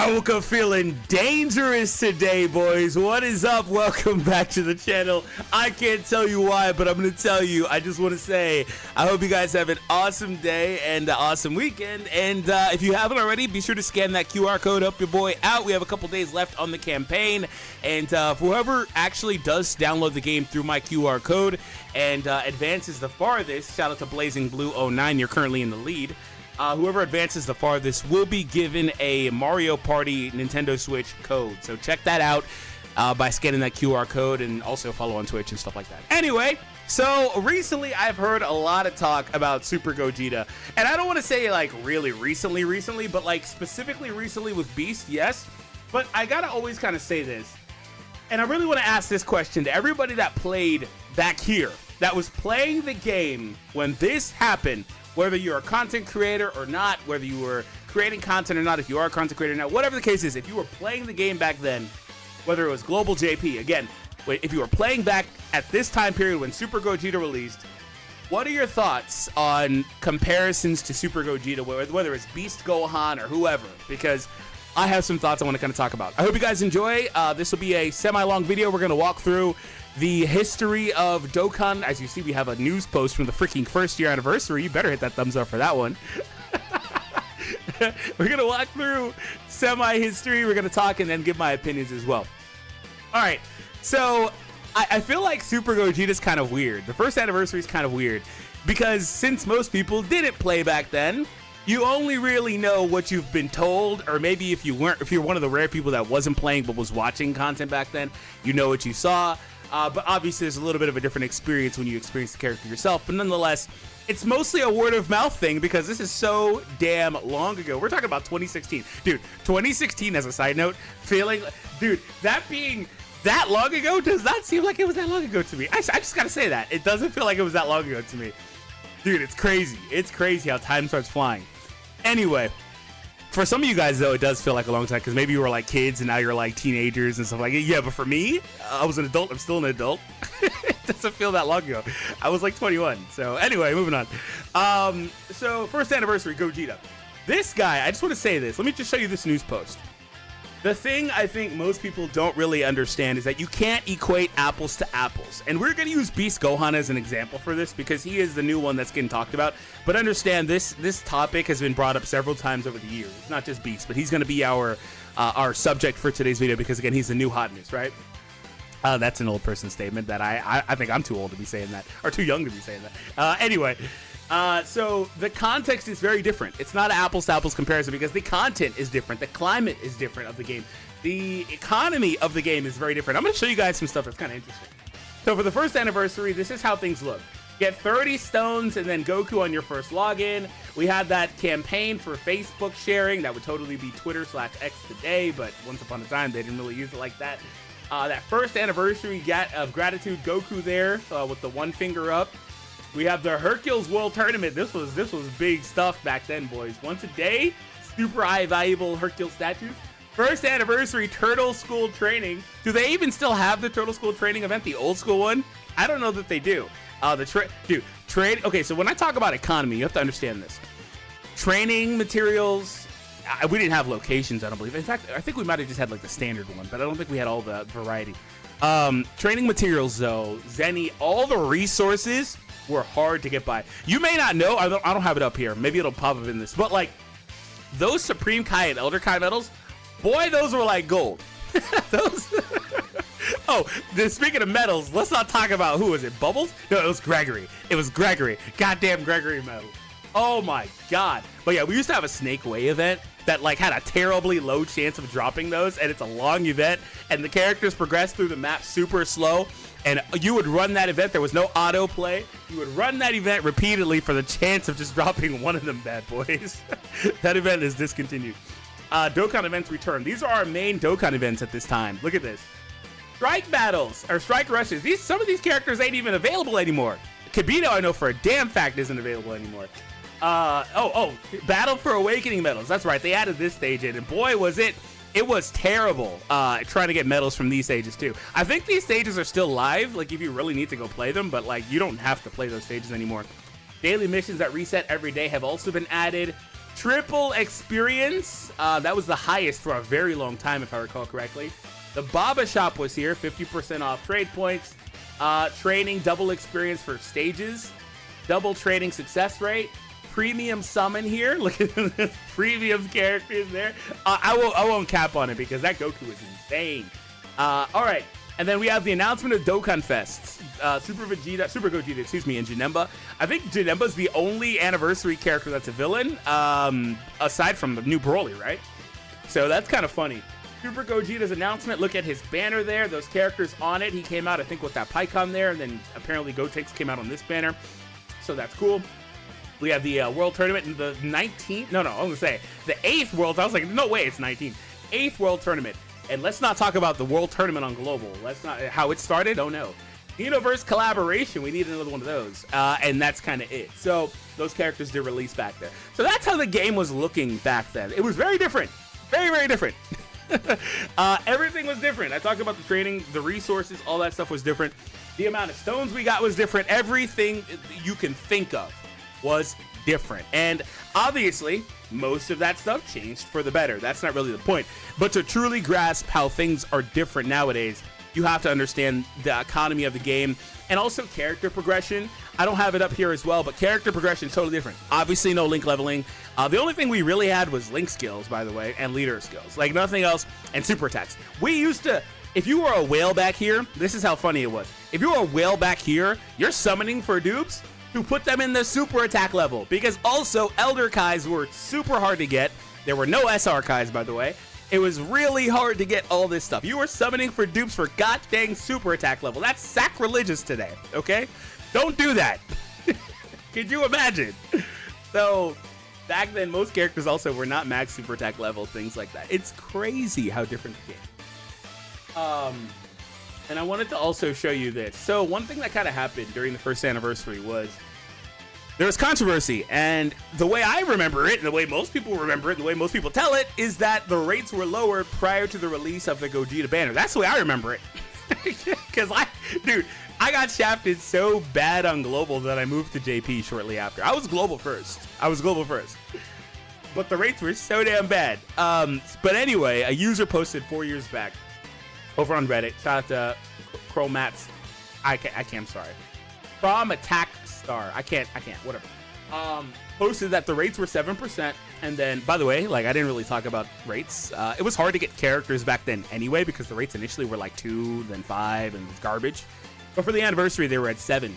I woke up feeling dangerous today, boys. What is up? Welcome back to the channel. I can't tell you why, but I'm going to tell you. I just want to say, I hope you guys have an awesome day and an awesome weekend. And if you haven't already, be sure to scan that QR code, help your boy out. We have a couple days left on the campaign. And for whoever actually does download the game through my QR code and advances the farthest, shout out to Blazing Blue 09, you're currently in the lead. Whoever advances the farthest will be given a Mario Party Nintendo Switch code. So check that out by scanning that QR code, and also follow on Twitch and stuff like that. Anyway, so recently I've heard a lot of talk about Super Gogeta. And I don't want to say like really recently, but like specifically recently with Beast, yes. But I gotta always kind of say this. And I really want to ask this question to everybody that played back here, that was playing the game when this happened. Whether you're a content creator or not, whether you were creating content or not, if you are a content creator now, whatever the case is, if you were playing the game back then, whether it was Global JP, again, if you were playing back at this time period when Super Gogeta released, what are your thoughts on comparisons to Super Gogeta, whether it's Beast Gohan or whoever? Because I have some thoughts I want to kind of talk about. I hope you guys enjoy. This will be a semi-long video. We're going to walk through the history of Dokkan. As you see, we have a news post from the freaking first year anniversary. You better hit that thumbs up for that one. We're going to walk through semi-history. We're going to talk and then give my opinions as well. All right. So I feel like Super Gogeta is kind of weird. The first anniversary is kind of weird because since most people didn't play back then, you only really know what you've been told, or maybe if you're one of the rare people that wasn't playing but was watching content back then, you know what you saw. But obviously there's a little bit of a different experience when you experience the character yourself. But nonetheless, it's mostly a word of mouth thing because this is so damn long ago. We're talking about 2016. Dude, 2016 as a side note, dude, that being that long ago does not seem like it was that long ago to me. I just gotta say that. It doesn't feel like it was that long ago to me. Dude, it's crazy. It's crazy how time starts flying. Anyway, for some of you guys, though, it does feel like a long time because maybe you were like kids and now you're like teenagers and stuff like that. Yeah, but for me, I was an adult. I'm still an adult. It doesn't feel that long ago. I was like 21. So anyway, moving on. So first anniversary, Gogeta. This guy, I just want to say this. Let me just show you this news post. The thing I think most people don't really understand is that you can't equate apples to apples. And we're going to use Beast Gohan as an example for this because he is the new one that's getting talked about. But understand this topic has been brought up several times over the years. It's not just Beast, but he's going to be our subject for today's video because, again, he's the new hotness, right? That's an old person statement that I think I'm too old to be saying that, or too young to be saying that. Anyway. So the context is very different. It's not an apples to apples comparison because the content is different. The climate is different of the game. The economy of the game is very different. I'm going to show you guys some stuff that's kind of interesting. So for the first anniversary, this is how things look. Get 30 stones and then Goku on your first login. We had that campaign for Facebook sharing. That would totally be Twitter/X today, but once upon a time, they didn't really use it like that. That first anniversary of gratitude Goku there with the one finger up. We have the Hercules World Tournament. This was big stuff back then, boys. Once a day, super high valuable Hercules statues. First anniversary Turtle School Training. Do they even still have the Turtle School Training event, the old school one? I don't know that they do. Okay, so when I talk about economy, you have to understand this. Training materials, we didn't have locations, I don't believe. In fact, I think we might have just had like the standard one, but I don't think we had all the variety. Training materials though, Zenny, all the resources were hard to get by. You may not know, I don't have it up here. Maybe it'll pop up in this, but like those Supreme Kai and Elder Kai medals, boy, those were like gold. Those. Oh, speaking of medals, let's not talk about who was it? Bubbles? No, it was Gregory. It was Gregory. Goddamn Gregory medal. Oh my god. But yeah, we used to have a Snake Way event that like had a terribly low chance of dropping those, and it's a long event, and the characters progress through the map super slow. And you would run that event. There was no auto play. You would run that event repeatedly for the chance of just dropping one of them bad boys. That event is discontinued. Dokkan events return. These are our main Dokkan events at this time. Look at this. Strike battles or strike rushes. Some of these characters ain't even available anymore. Kibito, I know for a damn fact, isn't available anymore. Battle for Awakening medals. That's right. They added this stage in, and boy, was it was terrible trying to get medals from these stages too. I think these stages are still live, like if you really need to go play them, but like you don't have to play those stages anymore. Daily missions that reset every day have also been added. Triple experience. That was the highest for a very long time, if I recall correctly. The Baba Shop was here, 50% off trade points. Training, double experience for stages. Double training success rate. Premium summon here. Look at the premium characters there. I won't cap on it because that Goku is insane. All right. And then we have the announcement of Dokkan Fest. Super Gogeta, excuse me, and Janemba. I think Janemba's the only anniversary character that's a villain, aside from the new Broly, right? So that's kind of funny. Super Gogeta's announcement, look at his banner there, those characters on it. He came out, I think, with that Pycon there, and then apparently Gotenks came out on this banner. So that's cool. We have the World Tournament in the 19th. No, I was going to say the 8th World. I was like, no way, it's 19. 8th World Tournament. And let's not talk about the World Tournament on Global. Let's not, how it started, oh no. Universe collaboration, we need another one of those. And that's kind of it. So those characters did release back there. So that's how the game was looking back then. It was very different. Very, very different. Everything was different. I talked about the training, the resources, all that stuff was different. The amount of stones we got was different. Everything you can think of was different. And obviously, most of that stuff changed for the better. That's not really the point. But to truly grasp how things are different nowadays, you have to understand the economy of the game and also character progression. I don't have it up here as well, but character progression is totally different. Obviously, no Link leveling. The only thing we really had was Link skills, by the way, and leader skills. Like nothing else, and super attacks. We used to, if you were a whale back here, this is how funny it was. If you were a whale back here, you're summoning for dupes to put them in the super attack level. Because also, Elder Kais were super hard to get. There were no SR Kais, by the way. It was really hard to get all this stuff. You were summoning for dupes for god dang super attack level. That's sacrilegious today, okay? Don't do that. Could you imagine? So, back then, most characters also were not max super attack level, things like that. It's crazy how different the game. And I wanted to also show you this. So, one thing that kind of happened during the first anniversary was there was controversy, and the way I remember it, and the way most people remember it, and the way most people tell it, is that the rates were lowered prior to the release of the Gogeta banner. That's the way I remember it. Because I got shafted so bad on Global that I moved to JP shortly after. I was Global first. But the rates were so damn bad. But anyway, a user posted 4 years back over on Reddit. Shout out to Chromats. I'm sorry. From Attack Star. I can't, whatever. Posted that the rates were 7%. And then, by the way, like I didn't really talk about rates. It was hard to get characters back then anyway, because the rates initially were like 2, then 5, and it's garbage. But for the anniversary, they were at 7.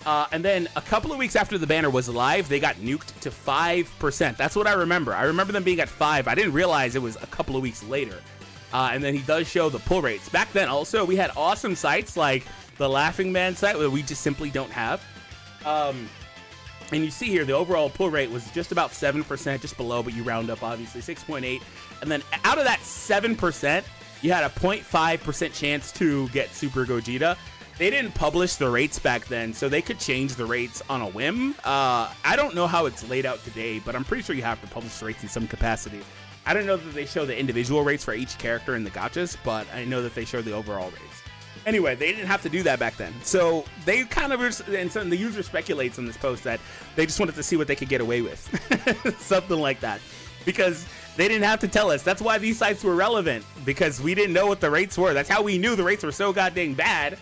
And then a couple of weeks after the banner was live, they got nuked to 5%. That's what I remember. I remember them being at 5. I didn't realize it was a couple of weeks later. And then he does show the pull rates. Back then, also, we had awesome sites like the Laughing Man site that we just simply don't have. And you see here, the overall pull rate was just about 7%, just below, but you round up, obviously, 6.8. And then out of that 7%, you had a 0.5% chance to get Super Gogeta. They didn't publish the rates back then, so they could change the rates on a whim. I don't know how it's laid out today, but I'm pretty sure you have to publish the rates in some capacity. I don't know that they show the individual rates for each character in the gachas, but I know that they show the overall rates. Anyway, they didn't have to do that back then. So they kind of, and so the user speculates on this post that they just wanted to see what they could get away with. Something like that. Because they didn't have to tell us. That's why these sites were relevant, because we didn't know what the rates were. That's how we knew the rates were so goddamn bad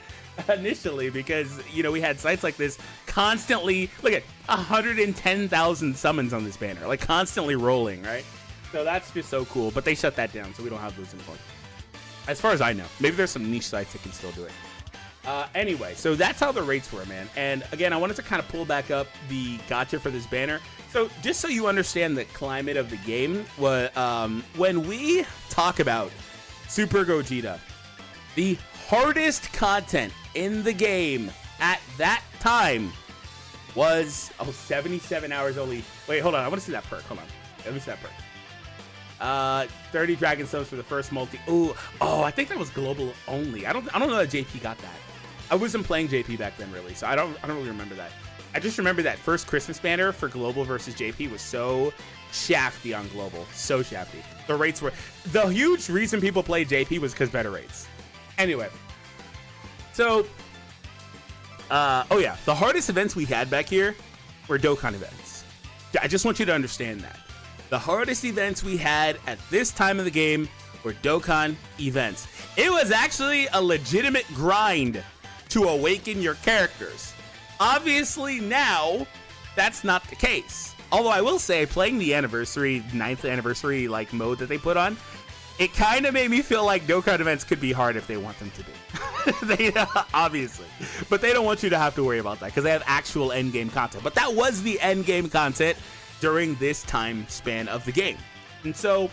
initially, because, you know, we had sites like this constantly, look at 110,000 summons on this banner, like constantly rolling, right? So that's just so cool. But they shut that down, so we don't have those anymore. As far as I know. Maybe there's some niche sites that can still do it. Anyway, so that's how the rates were, man. And again, I wanted to kind of pull back up the gacha for this banner. So just so you understand the climate of the game, when we talk about Super Gogeta, the hardest content in the game at that time was 77 hours only. Wait, hold on. I want to see that perk. Hold on. Let me see that perk. 30 Dragon Stones for the first multi. Oh, I think that was global only. I don't know that JP got that. I wasn't playing JP back then, really, so I don't really remember that. I just remember that first Christmas banner for global versus JP was so shafty on global, so shafty. The rates were, the huge reason people played JP was because better rates. Anyway, so oh yeah, the hardest events we had back here were Dokkan events. I just want you to understand that. the hardest events we had at this time of the game were Dokkan events. It was actually a legitimate grind to awaken your characters. Obviously now, that's not the case. Although I will say, playing the anniversary, 9th anniversary like mode that they put on, it kind of made me feel like Dokkan events could be hard if they want them to be. Obviously. But they don't want you to have to worry about that because they have actual endgame content. But that was the endgame content during this time span of the game. And so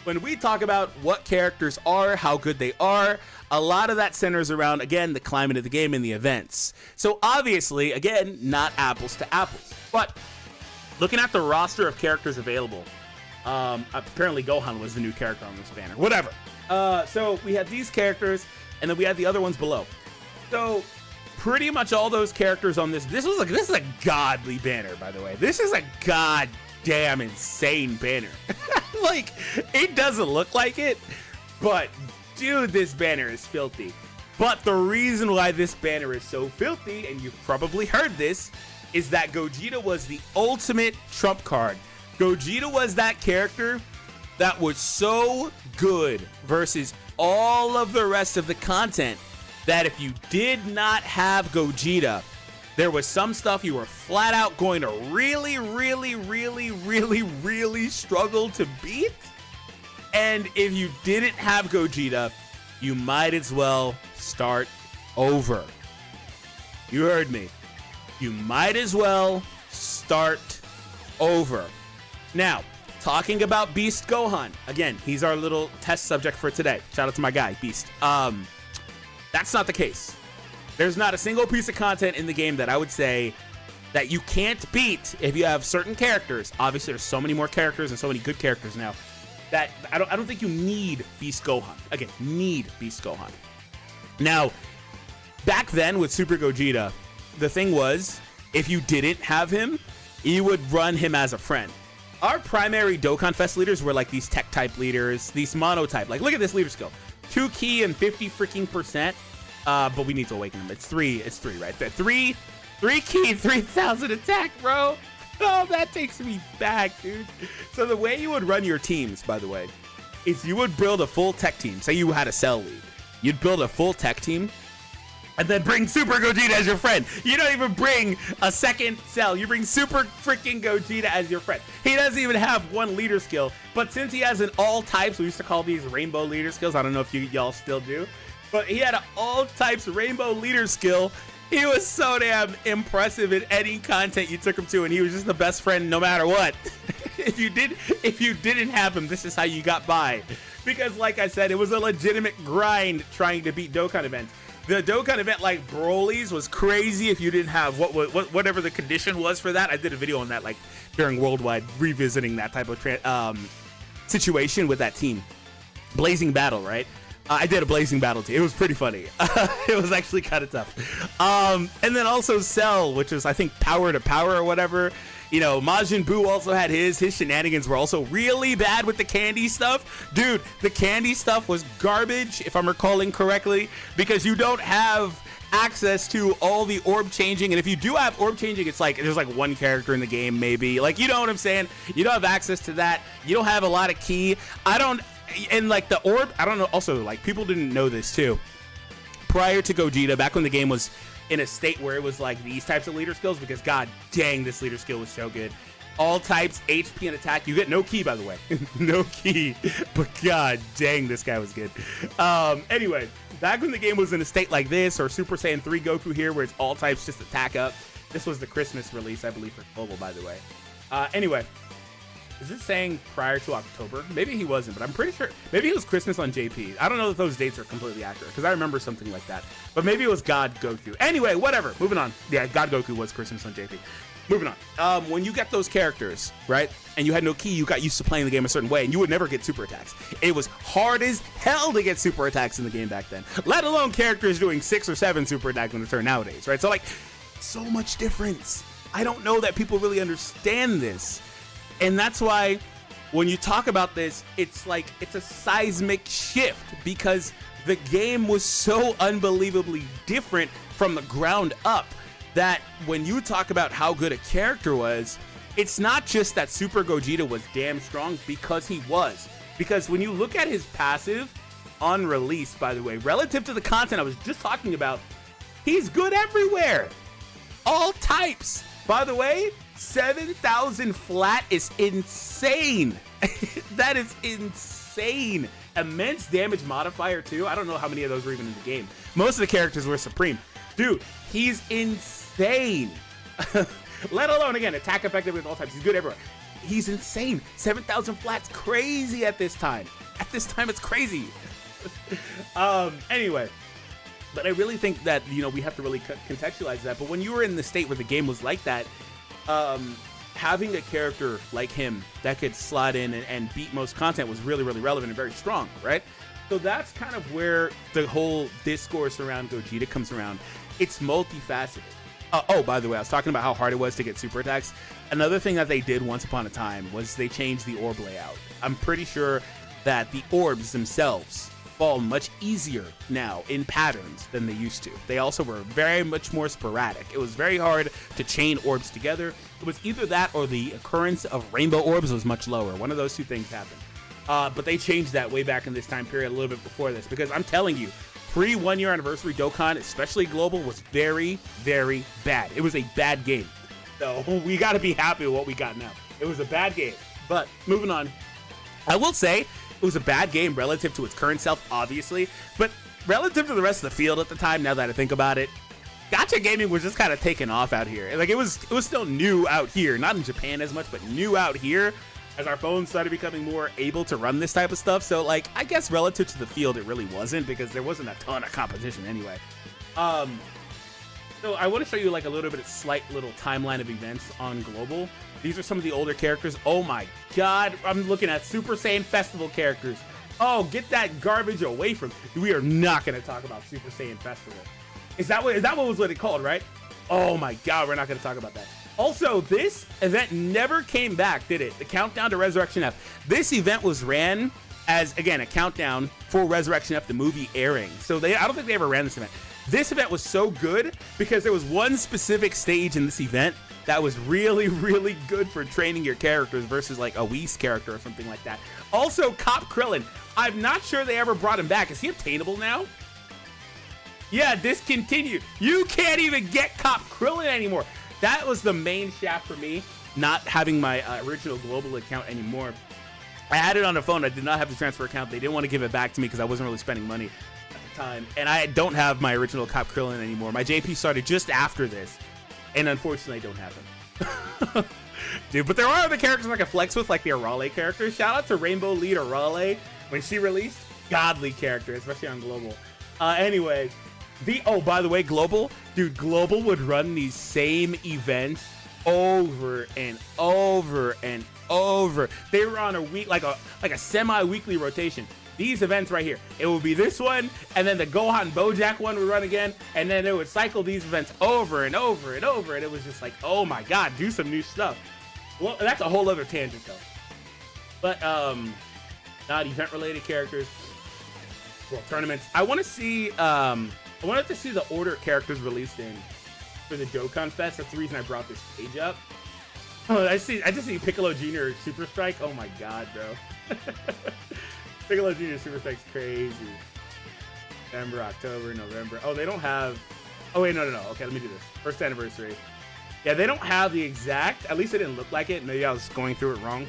when we talk about what characters are, how good they are, a lot of that centers around, again, the climate of the game and the events. So obviously, again, not apples to apples. But looking at the roster of characters available, apparently Gohan was the new character on this banner. Whatever. So we had these characters, and then we had the other ones below. So pretty much all those characters on this. This is a godly banner, by the way. This is a goddamn insane banner. Like, it doesn't look like it, but dude, this banner is filthy. But the reason why this banner is so filthy, and you've probably heard this, is that Gogeta was the ultimate trump card. Gogeta was that character that was so good versus all of the rest of the content that if you did not have Gogeta, there was some stuff you were flat out going to really struggle to beat. And if you didn't have Gogeta, you might as well start over. You heard me. You might as well start over. Now, talking about Beast Gohan. Again, he's our little test subject for today. Shout out to my guy, Beast. That's not the case. There's not a single piece of content in the game that I would say that you can't beat if you have certain characters. Obviously, there's so many more characters and so many good characters now that I don't think you need Beast Gohan. Again, need Beast Gohan. Now, back then with Super Gogeta, the thing was, if you didn't have him, you would run him as a friend. Our primary Dokkan Fest leaders were like these tech type leaders, these mono type. Like, look at this leader skill. 2 key and 50 freaking percent. But we need to awaken him. It's three, right there. 3 key, 3,000 attack, bro. Oh, that takes me back, dude. So the way you would run your teams, by the way, is you would build a full tech team. Say you had a cell league. You'd build a full tech team and then bring Super Gogeta as your friend. You don't even bring a second cell. You bring Super freaking Gogeta as your friend. He doesn't even have one leader skill, but since he has an all types, we used to call these rainbow leader skills. I don't know if y'all still do, but he had an all types rainbow leader skill. He was so damn impressive in any content you took him to, and he was just the best friend no matter what. If you didn't have him, this is how you got by. Because like I said, it was a legitimate grind trying to beat Dokkan events. The Dokkan event like Broly's was crazy if you didn't have whatever the condition was for that. I did a video on that like during Worldwide, revisiting that type of situation with that team. Blazing Battle, right? I did a Blazing Battle team. It was pretty funny. It was actually kind of tough. And then also Cell, which was I think power to power or whatever. You know, Majin Buu also had his shenanigans were also really bad with the candy stuff. Dude, the candy stuff was garbage, if I'm recalling correctly, because you don't have access to all the orb changing. And if you do have orb changing, it's like there's like one character in the game, maybe. Like, you know what I'm saying? You don't have access to that. You don't have a lot of key. And like the orb, I don't know. Also, like, people didn't know this too. Prior to Gogeta, back when the game was in a state where it was like these types of leader skills, because god dang, this leader skill was so good. All types, HP and attack. You get no key, by the way. No key. But god dang, this guy was good. Anyway, back when the game was in a state like this, or Super Saiyan 3 Goku here, where it's all types just attack up. This was the Christmas release, I believe, for Global, by the way. Anyway, is this saying prior to October? Maybe he wasn't, but I'm pretty sure. Maybe it was Christmas on JP. I don't know if those dates are completely accurate, because I remember something like that. But maybe it was God Goku. Anyway, whatever. Moving on. Yeah, God Goku was Christmas on JP. Moving on. When you get those characters, right, and you had no key, you got used to playing the game a certain way, and you would never get super attacks. It was hard as hell to get super attacks in the game back then, let alone characters doing 6 or 7 super attacks in the turn nowadays, right? So, like, so much difference. I don't know that people really understand this. And that's why when you talk about this, it's like it's a seismic shift, because the game was so unbelievably different from the ground up that when you talk about how good a character was, it's not just that Super Gogeta was damn strong, because he was. Because when you look at his passive on release, by the way, relative to the content I was just talking about, he's good everywhere. All types. By the way, 7,000 flat is insane. That is insane. Immense damage modifier too. I don't know how many of those were even in the game. Most of the characters were supreme. Dude, he's insane. Let alone, again, attack effective with all types. He's good everywhere. He's insane. 7,000 flat's crazy at this time. At this time, it's crazy. Anyway, but I really think that, you know, we have to really contextualize that. But when you were in the state where the game was like that, having a character like him that could slot in and beat most content was really, really relevant and very strong, right? So that's kind of where the whole discourse around Gogeta comes around. It's multifaceted. Oh, by the way, I was talking about how hard it was to get super attacks. Another thing that they did once upon a time was they changed the orb layout. I'm pretty sure that the orbs themselves fall much easier now in patterns than they used to. They also were very much more sporadic. It was very hard to chain orbs together. It was either that or the occurrence of rainbow orbs was much lower. One of those two things happened. But they changed that way back in this time period, a little bit before this, because I'm telling you, pre-1 year anniversary Dokkan, especially Global, was very, very bad. It was a bad game. So we got to be happy with what we got now. It was a bad game. But moving on, I will say it was a bad game relative to its current self, obviously. But relative to the rest of the field at the time, now that I think about it, gacha gaming was just kind of taking off out here. Like, it was still new out here. Not in Japan as much, but new out here, as our phones started becoming more able to run this type of stuff. So, like, I guess relative to the field, it really wasn't, because there wasn't a ton of competition anyway. So I want to show you, like, a little bit of slight little timeline of events on Global. These are some of the older characters. Oh my god, I'm looking at Super Saiyan Festival characters. Oh, get that garbage away from me. We are not going to talk about Super Saiyan Festival. Is that what was it called, right? Oh my god, we're not going to talk about that. Also, this event never came back, did it? The Countdown to Resurrection F. This event was ran as, again, a countdown for Resurrection F, the movie airing. So I don't think they ever ran this event. This event was so good because there was one specific stage in this event that was really, really good for training your characters versus like a Whis character or something like that. Also, Cop Krillin. I'm not sure they ever brought him back. Is he obtainable now? Yeah, discontinued. You can't even get Cop Krillin anymore. That was the main shaft for me, not having my original Global account anymore. I had it on the phone. I did not have the transfer account. They didn't want to give it back to me because I wasn't really spending money at the time. And I don't have my original Cop Krillin anymore. My JP started just after this. And unfortunately, I don't have him. Dude, but there are other characters I can flex with, like the Arale characters. Shout out to Rainbow Lead Arale. When she released, godly character, especially on Global. Anyway, by the way, Global, dude, Global would run these same events over and over and over. They were on a week, like a semi-weekly rotation. These events right here, it would be this one, and then the Gohan Bojack one would run again, and then it would cycle these events over and over and over, and it was just like, oh my god, do some new stuff. Well, that's a whole other tangent though. But not event-related characters. Well, tournaments. I want to see. I wanted to see the order characters released in for the Dokkan Fest. That's the reason I brought this page up. Oh, I just see Piccolo Jr. Super Strike. Oh my god, bro. Piccolo Jr. Super Strike's crazy. September, October, November. Oh, they don't have. Oh wait, no. Okay, let me do this. First anniversary. Yeah, they don't have the exact. At least it didn't look like it. Maybe I was going through it wrong.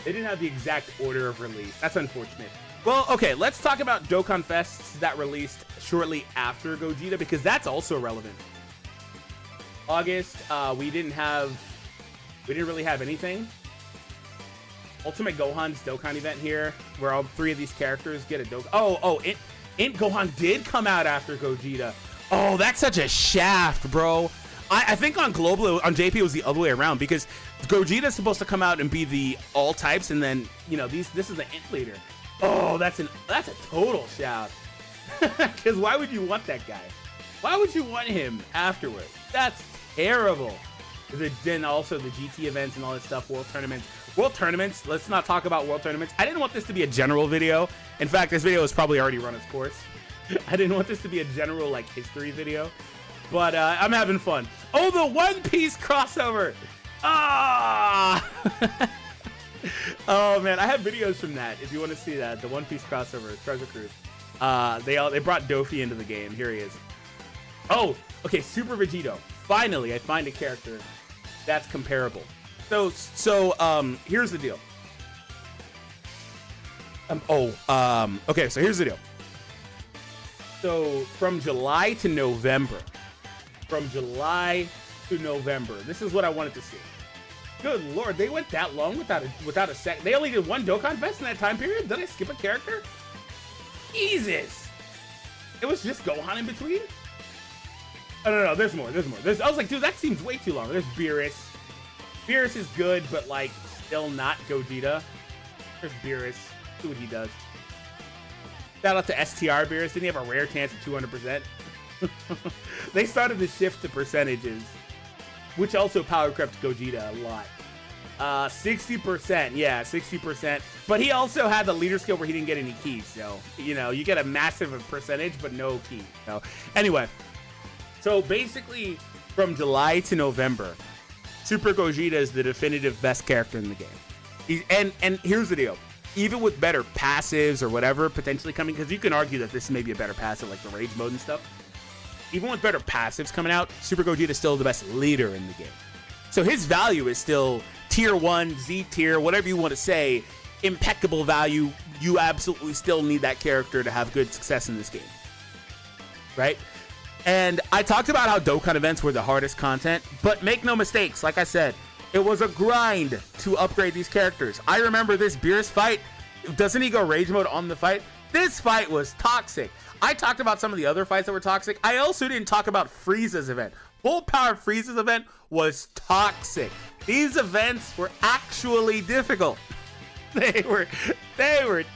They didn't have the exact order of release. That's unfortunate. Well, okay, let's talk about Dokkan Fests that released shortly after Gogeta, because that's also relevant. August, we didn't really have anything. Ultimate Gohan's Dokkan event here, where all three of these characters get a Dokkan. Int Gohan did come out after Gogeta. Oh, that's such a shaft, bro. I think on Global, on JP, it was the other way around, because Gogeta's supposed to come out and be the all types, and then, you know, this is the Int leader. Oh, that's a total shaft. Because why would you want that guy? Why would you want him afterwards? That's terrible. Then also the GT events and all that stuff, World Tournaments. Let's not talk about World Tournaments. I didn't want this to be a general video. In fact, this video has probably already run its course. I didn't want this to be a general, like, history video. But I'm having fun. Oh, the One Piece crossover. Ah! Oh man, I have videos from that. If you want to see that, the One Piece crossover, Treasure Cruise. They brought Dofi into the game. Here he is. Oh, okay, Super Vegito. Finally, I find a character that's comparable. So here's the deal. Okay, so here's the deal. So from July to November, this is what I wanted to see. Good lord, they went that long without a sec. They only did one Dokkan Fest in that time period? Did I skip a character? Jesus. It was just Gohan in between? Oh, no, there's more. I was like, dude, that seems way too long. There's Beerus. Beerus is good, but like still not Gogeta. There's Beerus. See what he does. Shout out to STR Beerus. Didn't he have a rare chance of 200%? They started to shift to percentages, which also power crept Gogeta a lot. 60%, yeah, 60%. But he also had the leader skill where he didn't get any keys. So, you know, you get a massive percentage, but no key. So, anyway. So, basically, from July to November, Super Gogeta is the definitive best character in the game. And here's the deal. Even with better passives or whatever potentially coming, because you can argue that this may be a better passive, like the Rage Mode and stuff. Even with better passives coming out, Super Gogeta is still the best leader in the game. So his value is still tier 1, Z tier, whatever you want to say, impeccable value. You absolutely still need that character to have good success in this game. Right? And I talked about how Dokkan events were the hardest content, but make no mistakes, like I said, it was a grind to upgrade these characters. I remember this Beerus fight. Doesn't he go Rage Mode on the fight? This fight was toxic. I talked about some of the other fights that were toxic. I also didn't talk about Frieza's event. Full Power Frieza's event was toxic. These events were actually difficult. They were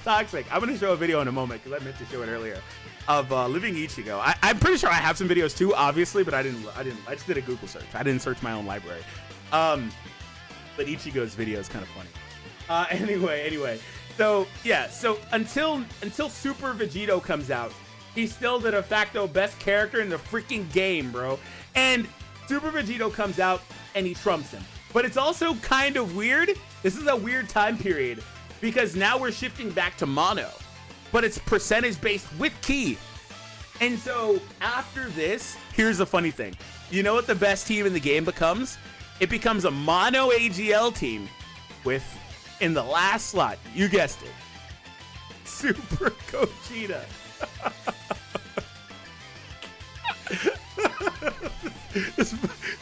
toxic. I'm gonna show a video in a moment because I meant to show it earlier of Living Ichigo. I'm pretty sure I have some videos too, obviously, but I just did a Google search. I didn't search my own library. But Ichigo's video is kind of funny. Anyway. So yeah, so until Super Vegito comes out, he's still the de facto best character in the freaking game, bro. And Super Vegito comes out and he trumps him. But it's also kind of weird. This is a weird time period because now we're shifting back to mono, but it's percentage based with key. And so after this, here's the funny thing. You know what the best team in the game becomes? It becomes a mono AGL team with, in the last slot, you guessed it, Super Gogeta.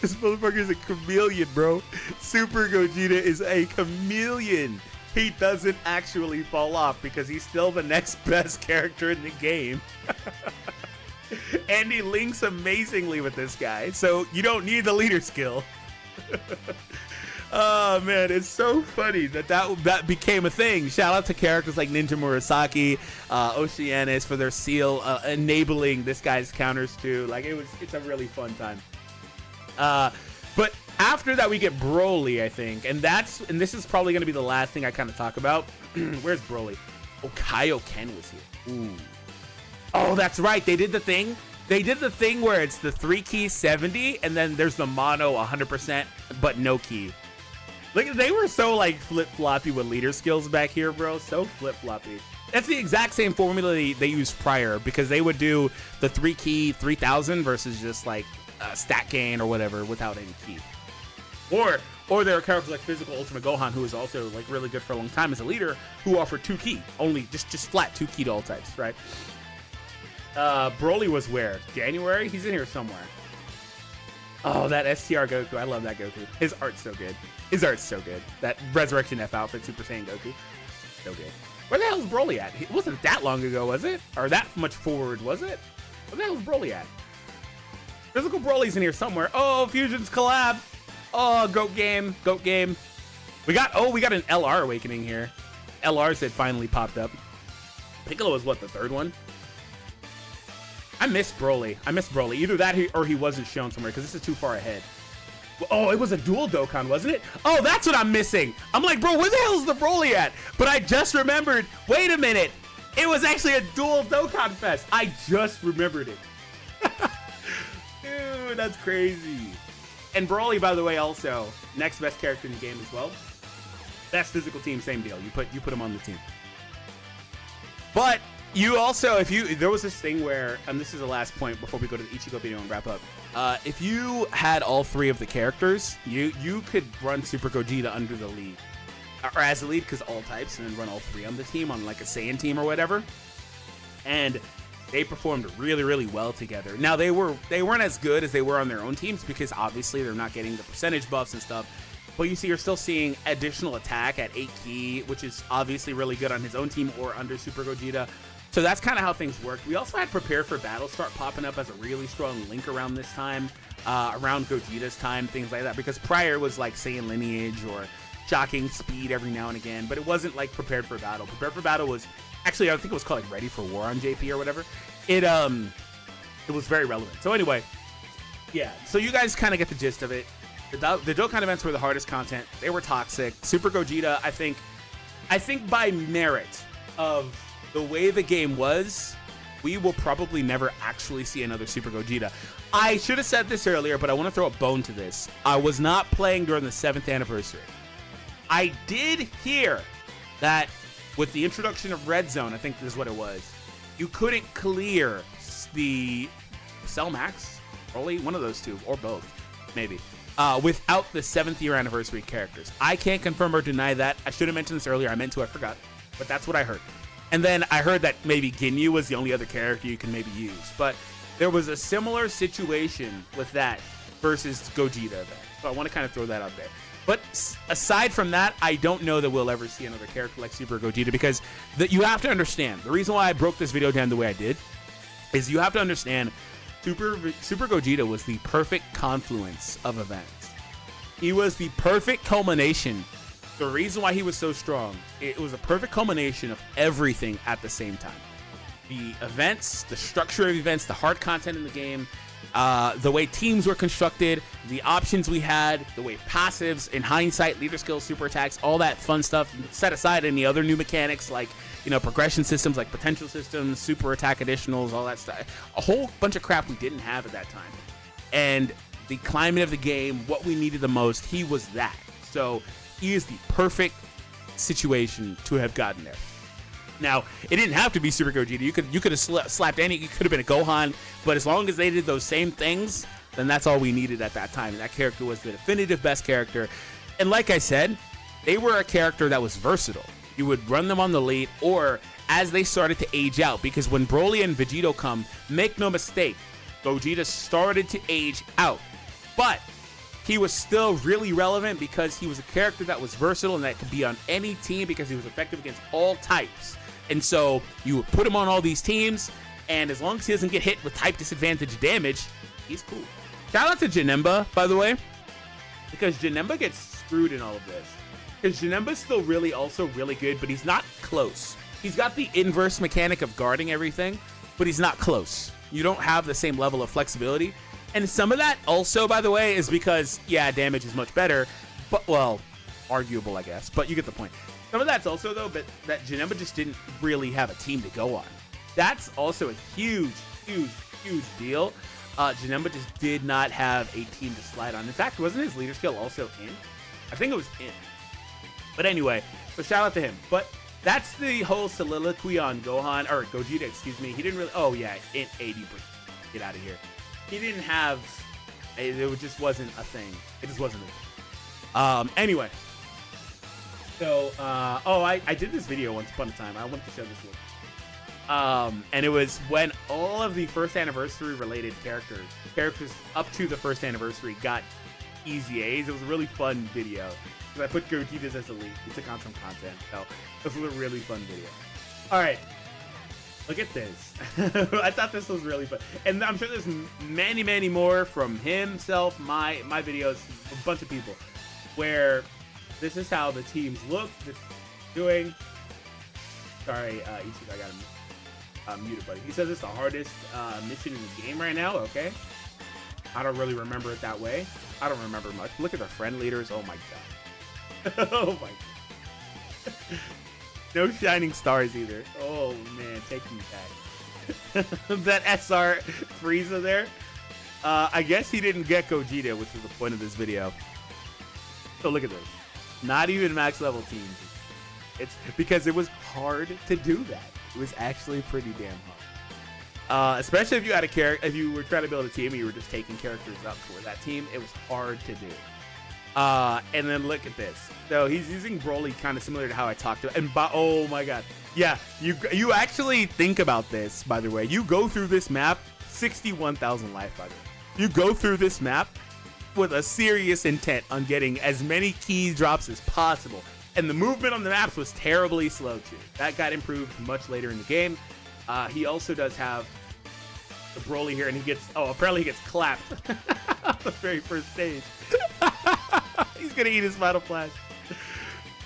This motherfucker is a chameleon, bro. Super Gogeta is a chameleon. He doesn't actually fall off because he's still the next best character in the game. And he links amazingly with this guy, so you don't need the leader skill. Oh man, it's so funny that became a thing. Shout out to characters like Ninja Murasaki, Oceanus for their seal, enabling this guy's counters too. Like it's a really fun time. But after that we get Broly, I think, and this is probably gonna be the last thing I kind of talk about. Where's Broly? Oh, Kaioken was here. Ooh. Oh, that's right. They did the thing. Where it's the 3 key 70 and then there's the mono 100% but no key. Like they were so like flip-floppy with leader skills back here, bro. So flip-floppy. That's the exact same formula they used prior because they would do the 3 key 3000 versus just like stat gain or whatever without any key. Or there are characters like Physical Ultimate Gohan, who was also like really good for a long time as a leader, who offered 2 key, only just flat 2 key to all types, right? Broly was where? January? He's in here somewhere. Oh, that STR Goku. I love that Goku. His art's so good. That Resurrection F outfit, Super Saiyan Goku. So good. Where the hell is Broly at? It wasn't that long ago, was it? Or that much forward, was it? Where the hell is Broly at? Physical Broly's in here somewhere. Oh, Fusion's collab. Oh, Goat game. We got an LR Awakening here. LRs had finally popped up. Piccolo was what, the 3rd one? I miss Broly. Either that or he wasn't shown somewhere because this is too far ahead. Oh, it was a dual Dokkan, wasn't it? Oh, that's what I'm missing. I'm like, bro, where the hell is the Broly at? But I just remembered. Wait a minute. It was actually a dual Dokkan Fest. I just remembered it. Dude, that's crazy. And Broly, by the way, also next best character in the game as well. Best physical team, same deal. You put him on the team. But you also, there was this thing where, and this is the last point before we go to the Ichigo video and wrap up. If you had all 3 of the characters, you could run Super Gogeta under the lead, or as a lead, because all types, and then run all 3 on the team on like a Saiyan team or whatever. And they performed really, really well together. Now they weren't as good as they were on their own teams because obviously they're not getting the percentage buffs and stuff. But you see, you're still seeing additional attack at 8 key, which is obviously really good on his own team or under Super Gogeta. So that's kind of how things worked. We also had Prepare for Battle start popping up as a really strong link around this time, around Gogeta's time, things like that. Because prior was like Saiyan Lineage or Shocking Speed every now and again, but it wasn't like Prepared for Battle. Prepared for Battle was actually, I think it was called like Ready for War on JP or whatever. It was very relevant. So anyway, yeah. So you guys kind of get the gist of it. The Dokkan events were the hardest content. They were toxic. Super Gogeta, I think by merit of the way the game was, we will probably never actually see another Super Gogeta. I should have said this earlier, but I want to throw a bone to this. I was not playing during the 7th anniversary. I did hear that with the introduction of Red Zone, I think this is what it was, you couldn't clear the Cell Max, probably one of those 2, or both, maybe, without the 7th year anniversary characters. I can't confirm or deny that. I should have mentioned this earlier. I meant to, I forgot. But that's what I heard. And then I heard that maybe Ginyu was the only other character you can maybe use. But there was a similar situation with that versus Gogeta event. So I want to kind of throw that out there. But aside from that, I don't know that we'll ever see another character like Super Gogeta, because you have to understand, the reason why I broke this video down the way I did is you have to understand Super Gogeta was the perfect confluence of events. He was the perfect culmination. The reason why he was so strong, it was a perfect culmination of everything at the same time. The events, the structure of events, the hard content in the game, the way teams were constructed, the options we had, the way passives, in hindsight, leader skills, super attacks, all that fun stuff, set aside any other new mechanics like, progression systems, like potential systems, super attack additionals, all that stuff. A whole bunch of crap we didn't have at that time. And the climate of the game, what we needed the most, he was that. So he is the perfect situation to have gotten there. Now, it didn't have to be Super Gogeta. You could have slapped any. It could have been a Gohan, but as long as they did those same things, then that's all we needed at that time. And that character was the definitive best character. And like I said, they were a character that was versatile. You would run them on the late, or as they started to age out, because when Broly and Vegito come, make no mistake, Gogeta started to age out. But he was still really relevant because he was a character that was versatile and that could be on any team because he was effective against all types. And so you would put him on all these teams, and as long as he doesn't get hit with type disadvantage damage, he's cool. Shout out to Janemba, by the way, because Janemba gets screwed in all of this. Because Janemba's still also really good, but he's not close. He's got the inverse mechanic of guarding everything, but he's not close. You don't have the same level of flexibility. And some of that also, by the way, is because, yeah, damage is much better, but, well, arguable, I guess, but you get the point. Some of that's also, though, that Janemba just didn't really have a team to go on. That's also a huge, huge, huge deal. Janemba just did not have a team to slide on. In fact, wasn't his leader skill also in? I think it was in. But anyway, so shout out to him. But that's the whole soliloquy on Gohan, or Gogeta, excuse me. He didn't really, oh yeah, in 80%. Get out of here. He didn't have, it just wasn't a thing. It just wasn't a thing. Anyway. So, I did this video once upon a time. I wanted to show this one. And it was when all of the first anniversary related characters up to the first anniversary got easy A's. It was a really fun video. I put Gogeta's as a lead. He took on some content. So, this was a really fun video. Alright. Look at this. I thought this was really fun. And I'm sure there's many, many more from himself, my videos, a bunch of people, where this is how the teams look, doing. Sorry, Ichigo, I got him muted, buddy. He says it's the hardest mission in the game right now, okay? I don't really remember it that way. I don't remember much. Look at the friend leaders. Oh my god. Oh my god. No shining stars either. Oh man, take me back. That SR Frieza there. I guess he didn't get Gogeta, which was the point of this video. So look at this. Not even max level teams. It's because it was hard to do that. It was actually pretty damn hard. Especially if you had a character, if you were trying to build a team and you were just taking characters up for that team, it was hard to do. And then look at this. So he's using Broly kind of similar to how I talked to, and oh my god, yeah, you actually think about this. By the way, you go through this map, 61,000 life. By the way, you go through this map with a serious intent on getting as many key drops as possible. And the movement on the maps was terribly slow too. That got improved much later in the game. He also does have the Broly here, and he gets, apparently he gets clapped on the very first stage. He's gonna eat his final flash.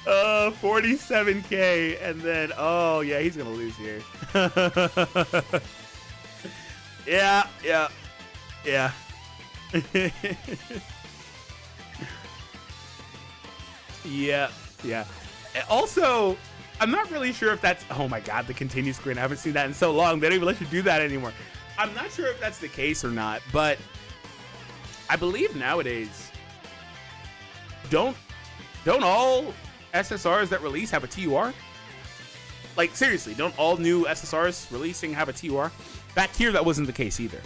47k, and then, oh yeah, he's gonna lose here. Yeah. Yeah. Also, I'm not really sure if that's, oh my god, the continue screen. I haven't seen that in so long. They don't even let you do that anymore. I'm not sure if that's the case or not, but I believe nowadays, don't all SSRs that release have a TUR? Like, seriously, don't all new SSRs releasing have a TUR? Back here, that wasn't the case either.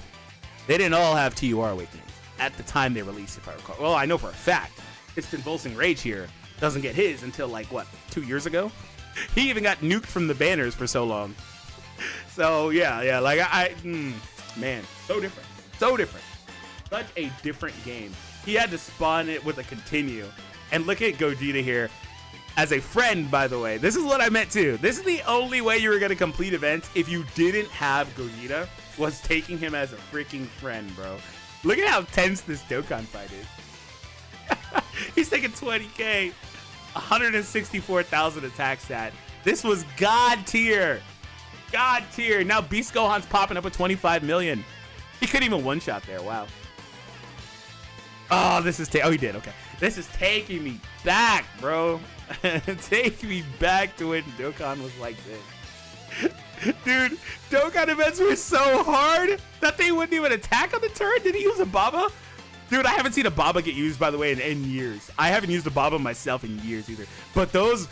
They didn't all have TUR awakenings at the time they released, if I recall. Well, I know for a fact, it's Convulsing Rage here doesn't get his until, like, what, 2 years ago? He even got nuked from the banners for so long. So, yeah, like, man, so different. Such a different game. He had to spawn it with a continue. And look at Gogeta here. As a friend, by the way, this is what I meant too. This is the only way you were going to complete events if you didn't have Gogeta, was taking him as a freaking friend, bro. Look at how tense this Dokkan fight is. He's taking 20k, 164,000 attack stat. This was God tier. God tier. Now Beast Gohan's popping up with 25 million. He couldn't even one-shot there. Wow. Oh, this is oh, he did. Okay. This is taking me back, bro. Take me back to when Dokkan was like this. Dude, Dokkan events were so hard that they wouldn't even attack on the turn. Did he use a Baba? Dude, I haven't seen a Baba get used, by the way, in years. I haven't used a Baba myself in years either. But those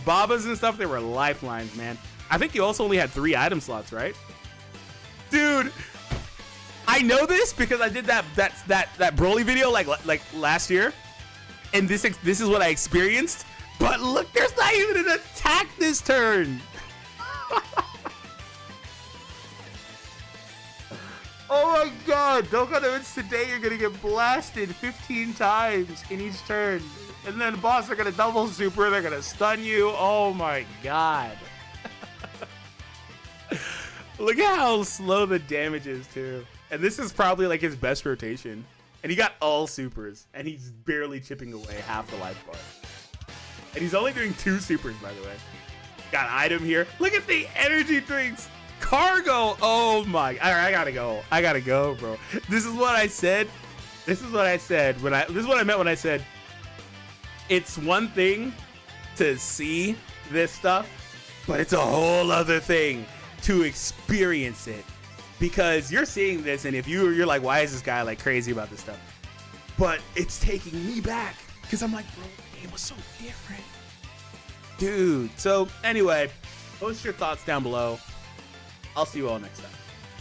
Babas and stuff, they were lifelines, man. I think you also only had 3 item slots, right? Dude, I know this because I did that Broly video like last year, and this is what I experienced. But look, there's not even an attack this turn. Oh my god, Dokkan events today, you're gonna get blasted 15 times in each turn. And then boss are gonna double super, they're gonna stun you. Oh my god. Look at how slow the damage is too. And this is probably like his best rotation. And he got all supers, and he's barely chipping away half the life bar. And he's only doing 2 supers, by the way. Got item here. Look at the energy drinks. Cargo. Oh my. I gotta go, bro. This is what I said. This is what I meant when I said it's one thing to see this stuff, but it's a whole other thing to experience it. Because you're seeing this, and if you're like, why is this guy like crazy about this stuff? But it's taking me back because I'm like, bro, the game was so different, dude. So anyway, post your thoughts down below. I'll see you all next time.